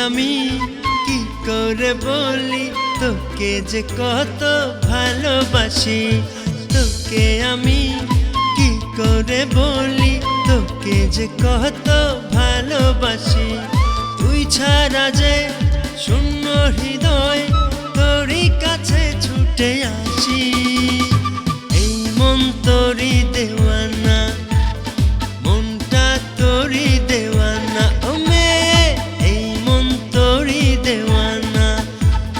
আমি কি করে বলি তোকে যে কত ভালোবাসি। তোকে আমি কি করে বলি তোকে যে কত ভালোবাসি। তুই ছাড়া যে শূন্য হৃদয় তোরই কাছে ছুটে আসি। এই মন তোরই দেওয়ানা, মনটা তোরই দেওয়ানা। ও মেয়ে এই মন তোরই দেওয়ানা,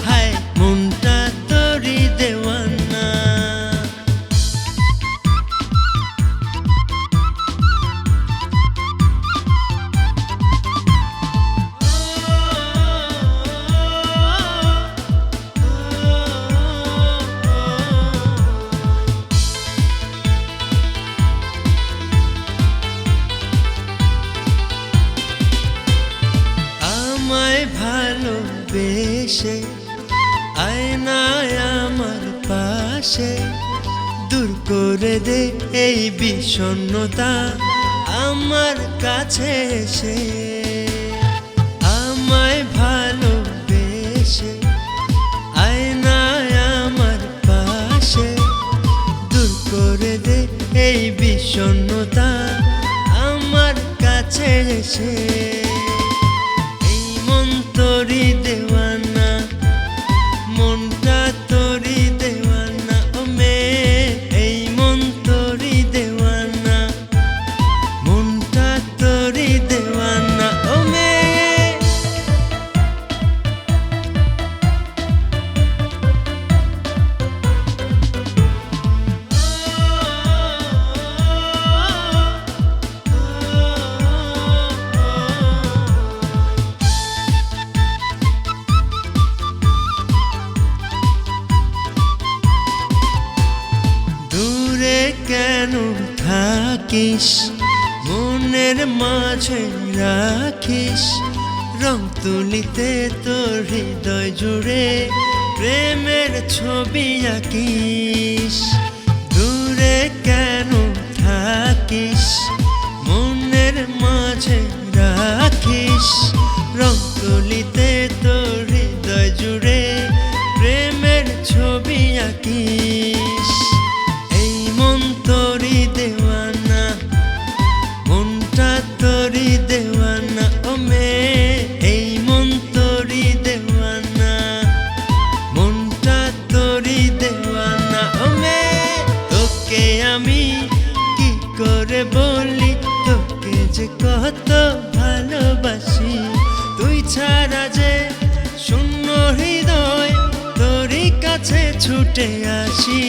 হায় মনটা তোরই দেওয়ানা। ভালোবেসে আয়নায় আমার পাশে দূর করে দে এই বিষণ্ণতা আমার কাছে এসে। আমায় ভালোবেসে আয়নায় আমার পাশে দূর করে দে এই বিষণ্ণতা আমার কাছে এসে। তোরই দেওয়ানা, মনটা তোরই দেওয়ানা। ও মেয়ে এই মন তোরই দেওয়ানা, মনটা তোরই দেওয়ানা। ও মেয়ে কেন থাকিস মনের মাঝে রাখিস রং তুলিতে তোর হৃদয় জুড়ে প্রেমের ছবি আঁকিস। দূরে কেন থাকিস মনের মাঝে রাখিস রং তুলিতে তোর হৃদয় জুড়ে প্রেমের ছবি আঁকিস। তোরই দেওয়ানা, মনটা তোরই দেওয়ানা। ও মেয়ে এই মন তোরই দেওয়ানা, মনটা তোরই দেওয়ানা। ও মেয়ে তোকে আমি কি করে বলি তোকে যে কত ভালোবাসি। তুই ছাড়া যে শূন্য হৃদয় তোরই কাছে ছুটে আসি।